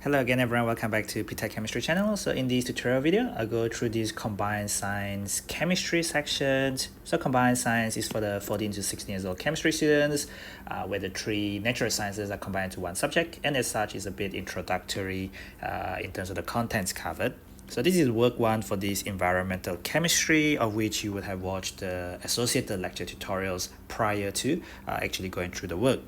Hello again everyone, welcome back to ptet.chemistry channel. So in this tutorial video, I'll go through this combined science chemistry section. So combined science is for the 14 to 16 years old chemistry students, where the three natural sciences are combined into one subject, and as such is a bit introductory in terms of the contents covered. So this is work 1 for this environmental chemistry, of which you would have watched the associated lecture tutorials prior to actually going through the work.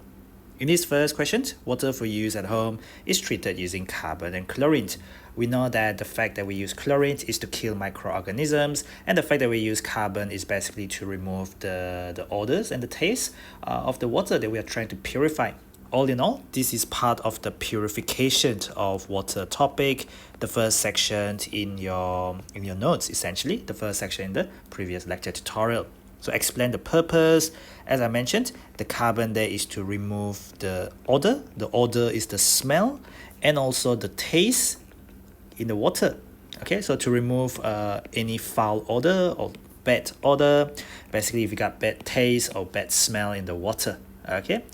In this first question, water for use at home is treated using carbon and chlorine. We know that the fact that we use chlorine is to kill microorganisms, and the fact that we use carbon is basically to remove the odors and the taste of the water that we are trying to purify. All in all, this is part of the purification of water topic, the first section in your notes, essentially, the first section in the previous lecture tutorial. So explain the purpose. As I mentioned, the carbon there is to remove the odor. The odor is the smell and also the taste in the water. Okay, so to remove any foul odor or bad odor, basically if you got bad taste or bad smell in the water. Okay.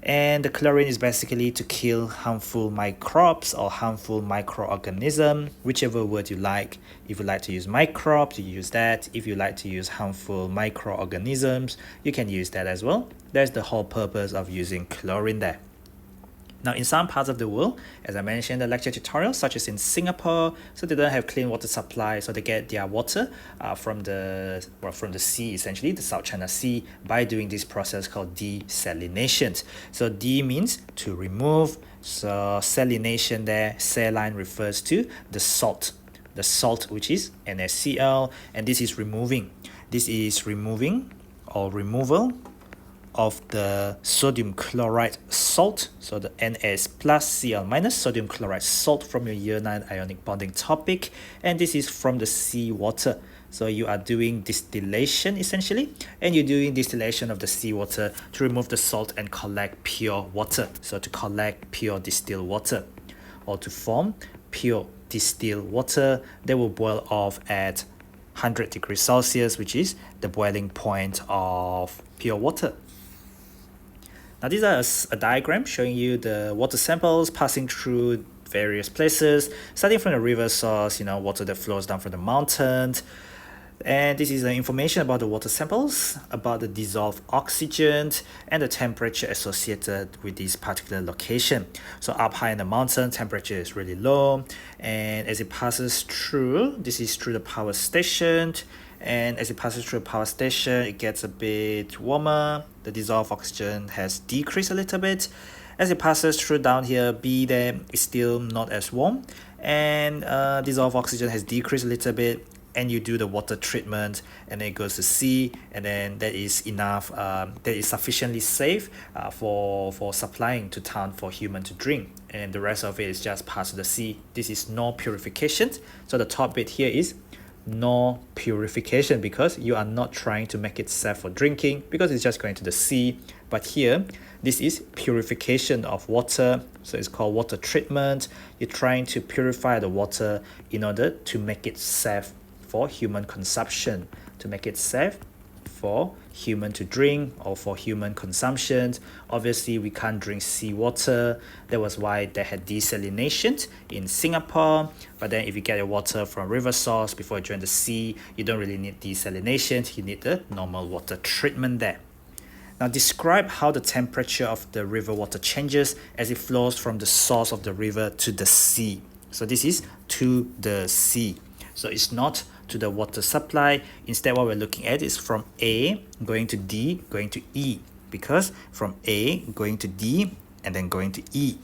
And the chlorine is basically to kill harmful microbes or harmful microorganism, whichever word you like. If you like to use microbes, you use that. If you like to use harmful microorganisms, you can use that as well. That's the whole purpose of using chlorine there. Now, in some parts of the world, as I mentioned in the lecture tutorial, such as in Singapore, so they don't have clean water supply, so they get their water from the sea, essentially, the South China Sea, by doing this process called desalination. So D means to remove, so salination there, saline refers to the salt which is NaCl, and this is removing. This is removing or removal of the sodium chloride salt, so the NaS plus Cl minus sodium chloride salt from your year 9 ionic bonding topic, and this is from the seawater. So you are doing distillation essentially, and you're doing distillation of the seawater to remove the salt and collect pure water. So to collect pure distilled water, or to form pure distilled water that will boil off at 100 degrees Celsius, which is the boiling point of pure water. Now these are a diagram showing you the water samples passing through various places, starting from the river source, water that flows down from the mountain. And this is the information about the water samples, about the dissolved oxygen and the temperature associated with this particular location. So up high in the mountain, temperature is really low, and as it passes through, this is through the power station, and as it passes through a power station, it gets a bit warmer. The dissolved oxygen has decreased a little bit. As it passes through down here, B there is still not as warm, and dissolved oxygen has decreased a little bit, and you do the water treatment, and then it goes to C, and then that is enough, that is sufficiently safe for supplying to town for human to drink, and the rest of it is just passed to the sea. This is no purification. So the top bit here is no purification, because you are not trying to make it safe for drinking, because it's just going to the sea. But here, this is purification of water, so it's called water treatment. You're trying to purify the water in order to make it safe for human consumption, to make it safe for human to drink or for human consumption. Obviously, we can't drink seawater. That was why they had desalination in Singapore. But then if you get your water from river source before you join the sea, you don't really need desalination. You need the normal water treatment there. Now describe how the temperature of the river water changes as it flows from the source of the river to the sea. So this is to the sea. So it's not to the water supply. Instead, what we're looking at is from A going to D going to E, because from A going to D and then going to E.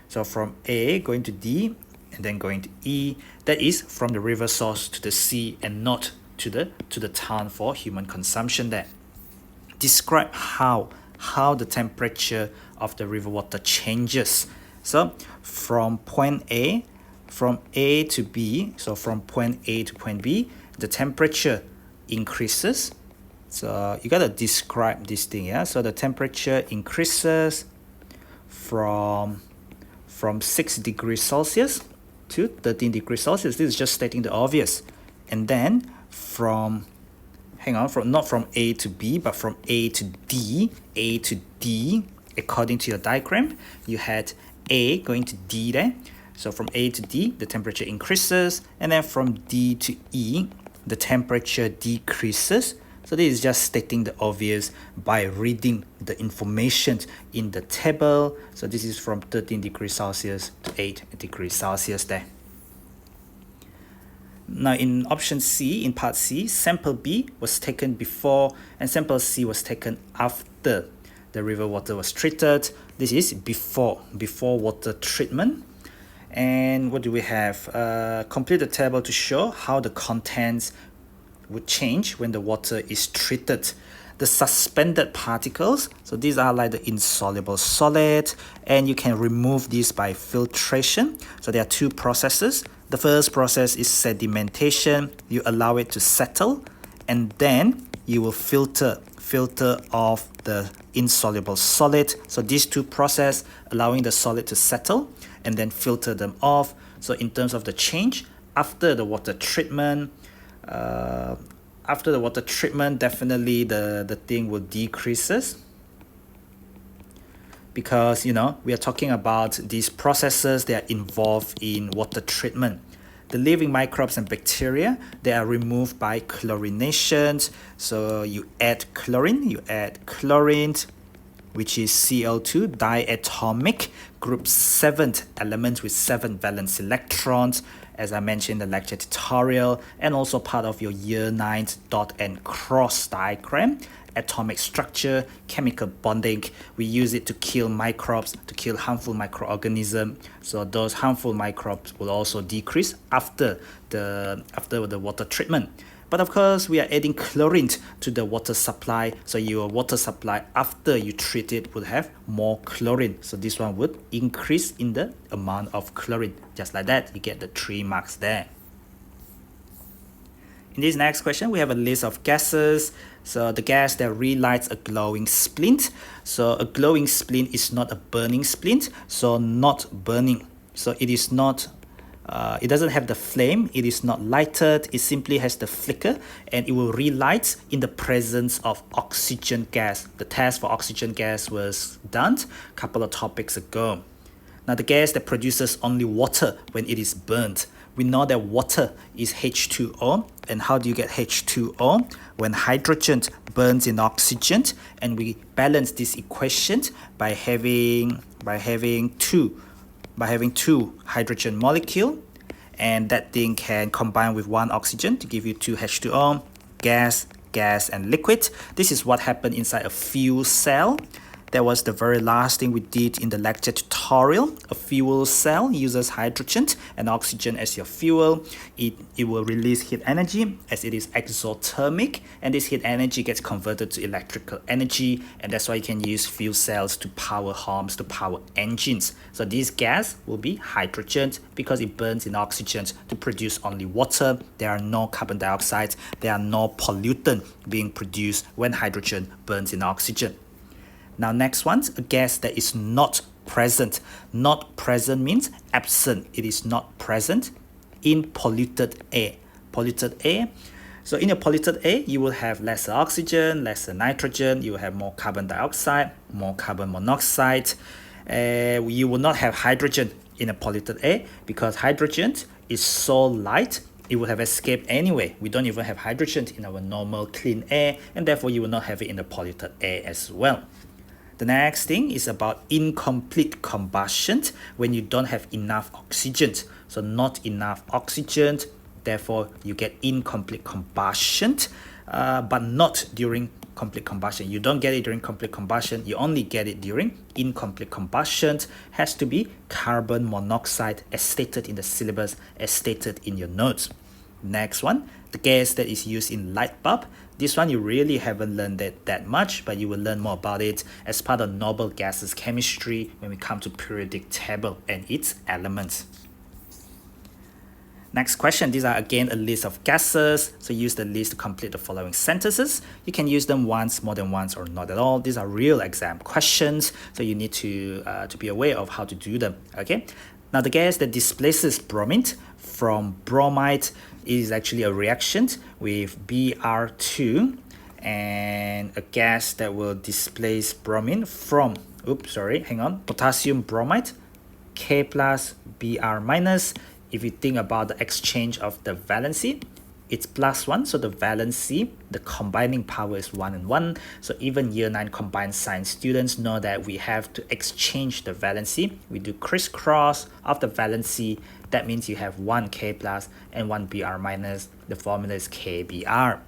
So from A going to D and then going to E, that is from the river source to the sea and not to the town for human consumption there. Describe how the temperature of the river water changes. So from point A, from A to B, so from point A to point B, the temperature increases. So you gotta describe this thing, yeah? So the temperature increases from 6 degrees Celsius to 13 degrees Celsius. This is just stating the obvious. And then not from A to B, but from A to D, according to your diagram, you had A going to D there. So from A to D, the temperature increases, and then from D to E, the temperature decreases. So this is just stating the obvious by reading the information in the table. So this is from 13 degrees Celsius to 8 degrees Celsius there. Now in option C, in part C, sample B was taken before and sample C was taken after the river water was treated. This is before water treatment. And what do we have? Complete the table to show how the contents would change when the water is treated. The suspended particles, so these are like the insoluble solid, and you can remove these by filtration. So there are two processes. The first process is sedimentation. You allow it to settle, and then you will filter off the insoluble solid. So these two processes, allowing the solid to settle and then filter them off. So in terms of the change after the water treatment, definitely the thing will decreases, because we are talking about these processes that are involved in water treatment. The living microbes and bacteria, they are removed by chlorination. So you add chlorine, which is Cl2 diatomic, group 7 element with 7 valence electrons, as I mentioned in the lecture tutorial, and also part of your year 9 dot and cross diagram. Atomic structure, chemical bonding, we use it to kill microbes, to kill harmful microorganisms. So those harmful microbes will also decrease after the water treatment. But of course, we are adding chlorine to the water supply. So your water supply after you treat it would have more chlorine. So this one would increase in the amount of chlorine. Just like that, you get the 3 marks there. In this next question, we have a list of gases. So the gas that relights a glowing splint. So a glowing splint is not a burning splint. So not burning. So it is not, it doesn't have the flame. It is not lighted. It simply has the flicker, and it will relight in the presence of oxygen gas. The test for oxygen gas was done a couple of topics ago. Now the gas that produces only water when it is burnt. We know that water is H2O. And how do you get H2O? When hydrogen burns in oxygen, and we balance this equation by having two hydrogen molecule, and that thing can combine with one oxygen to give you 2 H2O, gas, and liquid. This is what happened inside a fuel cell. That was the very last thing we did in the lecture tutorial. A fuel cell uses hydrogen and oxygen as your fuel. It will release heat energy as it is exothermic, and this heat energy gets converted to electrical energy, and that's why you can use fuel cells to power homes, to power engines. So this gas will be hydrogen because it burns in oxygen to produce only water. There are no carbon dioxide, there are no pollutant being produced when hydrogen burns in oxygen. Now next one, a gas that is not present. Not present means absent. It is not present in polluted air. Polluted air. So in a polluted air, you will have lesser oxygen, lesser nitrogen. You will have more carbon dioxide, more carbon monoxide. You will not have hydrogen in a polluted air because hydrogen is so light. It would have escaped anyway. We don't even have hydrogen in our normal clean air, and therefore you will not have it in the polluted air as well. The next thing is about incomplete combustion, when you don't have enough oxygen. So not enough oxygen, therefore you get incomplete combustion, but not during complete combustion. You don't get it during complete combustion, you only get it during incomplete combustion. Has to be carbon monoxide as stated in the syllabus, as stated in your notes. Next one, the gas that is used in light bulb. This one you really haven't learned that much, but you will learn more about it as part of noble gases chemistry when we come to periodic table and its elements. Next question, these are again a list of gases. So use the list to complete the following sentences. You can use them once, more than once, or not at all. These are real exam questions, so you need to be aware of how to do them. Okay. Now the gas that displaces bromine from bromide is actually a reaction with Br2, and a gas that will displace bromine from, potassium bromide K plus Br minus. If you think about the exchange of the valency, it's plus 1, so the valency, the combining power is 1 and 1. So even year 9 combined science students know that we have to exchange the valency. We do crisscross of the valency. That means you have 1 K plus and 1 Br minus. The formula is KBr.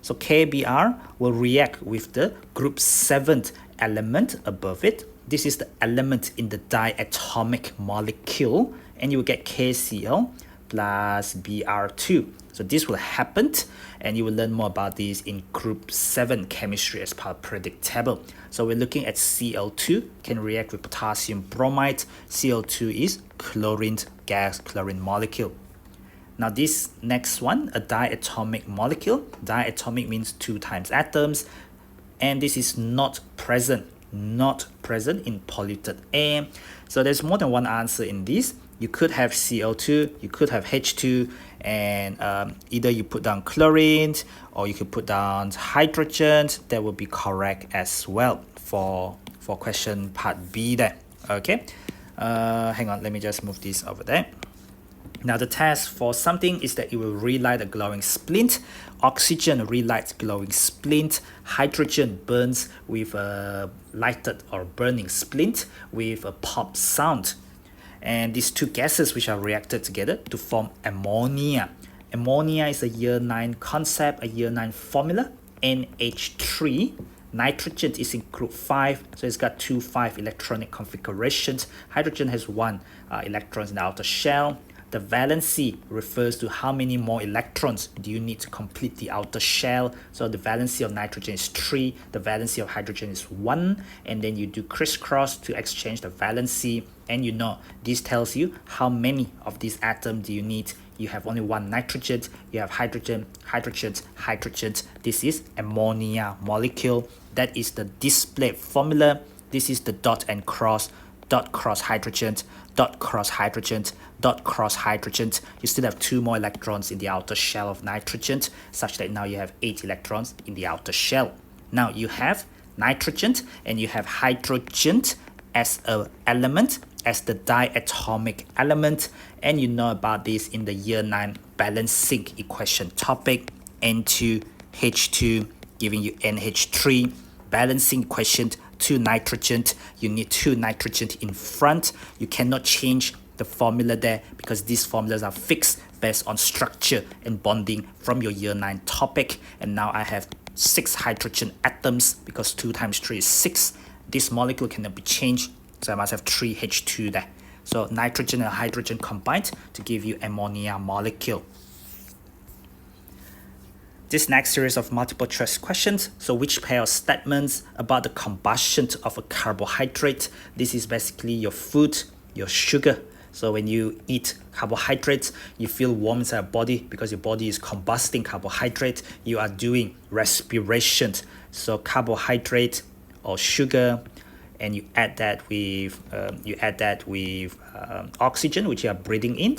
So KBr will react with the group 7th element above it. This is the element in the diatomic molecule, and you will get KCl plus Br2. So this will happen, and you will learn more about this in group 7 chemistry as part of periodic table. So we're looking at Cl2 can react with potassium bromide. Cl2 is chlorine gas, chlorine molecule. Now this next one, a diatomic molecule. Diatomic means 2 times atoms, and this is not present in polluted air. So there's more than one answer in this. You could have Cl2, you could have H2, and either you put down chlorine or you could put down hydrogen. That would be correct as well for question part B there. Okay, hang on, let me just move this over there. Now the test for something is that it will relight a glowing splint. Oxygen relights glowing splint. Hydrogen burns with a lighted or burning splint with a pop sound. And these 2 gases which are reacted together to form ammonia. Ammonia is a year 9 concept, a year 9 formula, NH3. Nitrogen is in group 5, so it's got 2 5 electronic configurations. Hydrogen has 1 electrons in the outer shell. The valency refers to how many more electrons do you need to complete the outer shell. So the valency of nitrogen is 3, the valency of hydrogen is 1, and then you do crisscross to exchange the valency, and you know this tells you how many of these atoms do you need. You have only 1 nitrogen, you have hydrogen, hydrogen, hydrogen. This is ammonia molecule. That is the displayed formula. This is the dot and cross hydrogen, dot cross hydrogen, dot cross hydrogen. You still have 2 more electrons in the outer shell of nitrogen, such that now you have 8 electrons in the outer shell. Now you have nitrogen and you have hydrogen as an element, as the diatomic element, and you know about this in the year 9 balancing equation topic. N2H2 giving you NH3. Balancing equation, 2 nitrogen, you need 2 nitrogen in front. You cannot change the formula there because these formulas are fixed based on structure and bonding from your year 9 topic. And now I have 6 hydrogen atoms because 2 times 3 is 6. This molecule cannot be changed, so I must have 3 H2 there. So nitrogen and hydrogen combined to give you ammonia molecule. This next series of multiple choice questions. So which pair of statements about the combustion of a carbohydrate? This is basically your food, your sugar. So when you eat carbohydrates, you feel warm inside your body because your body is combusting carbohydrate. You are doing respiration. So carbohydrate or sugar, and you add that with oxygen, which you are breathing in,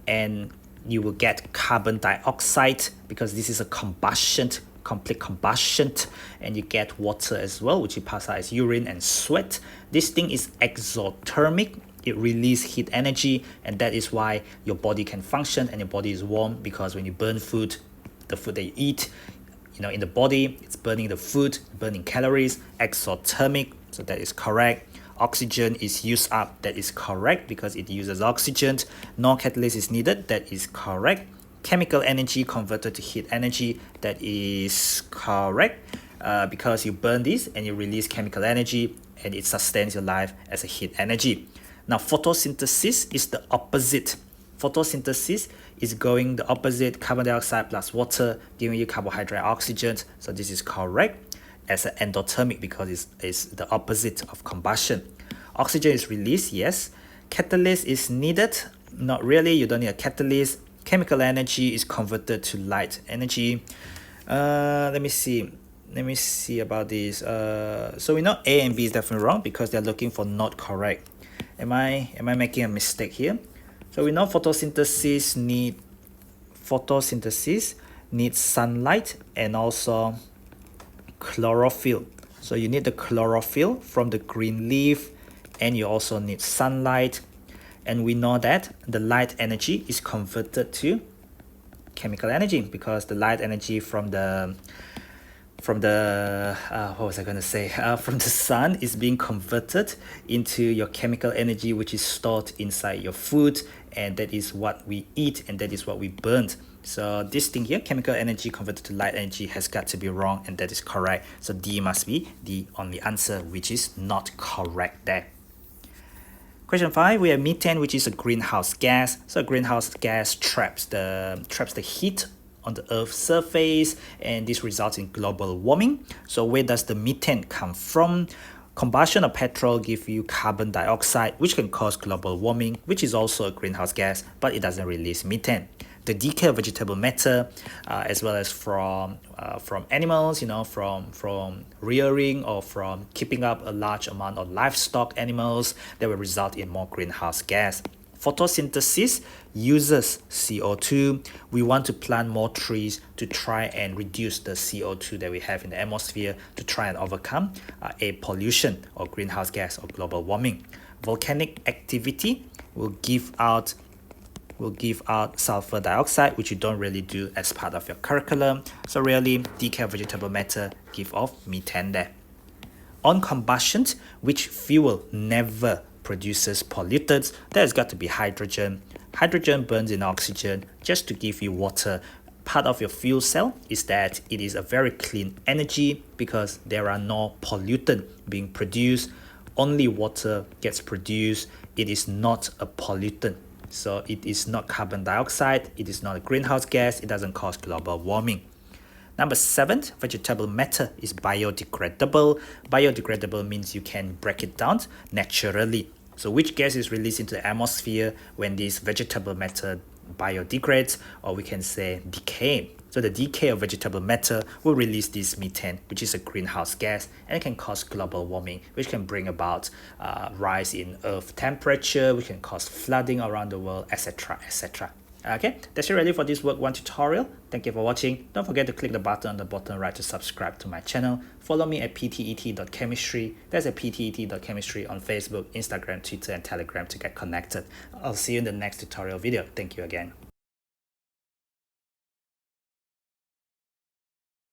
and you will get carbon dioxide because this is a combustion, complete combustion, and you get water as well, which you pass out as urine and sweat. This thing is exothermic. It releases heat energy, and that is why your body can function and your body is warm, because when you burn food, the food that you eat, in the body, it's burning the food, burning calories, exothermic. So that is correct. Oxygen is used up. That is correct because it uses oxygen. No catalyst is needed. That is correct. Chemical energy converted to heat energy. That is correct because you burn this and you release chemical energy and it sustains your life as a heat energy. Now photosynthesis is the opposite. Photosynthesis is going the opposite, carbon dioxide plus water, giving you carbohydrate, oxygen. So this is correct. As an endothermic because it's the opposite of combustion. Oxygen is released, yes. Catalyst is needed, not really. You don't need a catalyst. Chemical energy is converted to light energy. Let me see about this. So we know A and B is definitely wrong because they're looking for not correct. Am I making a mistake here? So we know photosynthesis needs sunlight and also chlorophyll. So you need the chlorophyll from the green leaf, and you also need sunlight. And we know that the light energy is converted to chemical energy, because the light energy from the what was I going to say, from the sun is being converted into your chemical energy, which is stored inside your food, and that is what we eat and that is what we burn. So this thing here, chemical energy converted to light energy, has got to be wrong, and that is correct. So D must be the only answer, which is not correct there. Question 5, we have methane, which is a greenhouse gas. So greenhouse gas traps the heat on the Earth's surface, and this results in global warming. So where does the methane come from? Combustion of petrol gives you carbon dioxide, which can cause global warming, which is also a greenhouse gas, but it doesn't release methane. The decay of vegetable matter, as well as from animals, from rearing or from keeping up a large amount of livestock animals, that will result in more greenhouse gas. Photosynthesis uses CO2. We want to plant more trees to try and reduce the CO2 that we have in the atmosphere, to try and overcome air pollution or greenhouse gas or global warming. Volcanic activity will give out sulfur dioxide, which you don't really do as part of your curriculum. So really, decay of vegetable matter give off methane there. On combustion, which fuel never produces pollutants? There's got to be hydrogen. Hydrogen burns in oxygen just to give you water. Part of your fuel cell is that it is a very clean energy because there are no pollutant being produced. Only water gets produced. It is not a pollutant. So it is not carbon dioxide. It is not a greenhouse gas. It doesn't cause global warming. Number 7, vegetable matter is biodegradable. Biodegradable means you can break it down naturally. So which gas is released into the atmosphere when this vegetable matter biodegrades, or we can say decay? So the decay of vegetable matter will release this methane, which is a greenhouse gas, and it can cause global warming, which can bring about rise in earth temperature, which can cause flooding around the world, etc, etc. Okay, that's it really for this work 1 tutorial. Thank you for watching. Don't forget to click the button on the bottom right to subscribe to my channel. Follow me at ptet.chemistry. That's at ptet.chemistry on Facebook, Instagram, Twitter, and Telegram to get connected. I'll see you in the next tutorial video. Thank you again.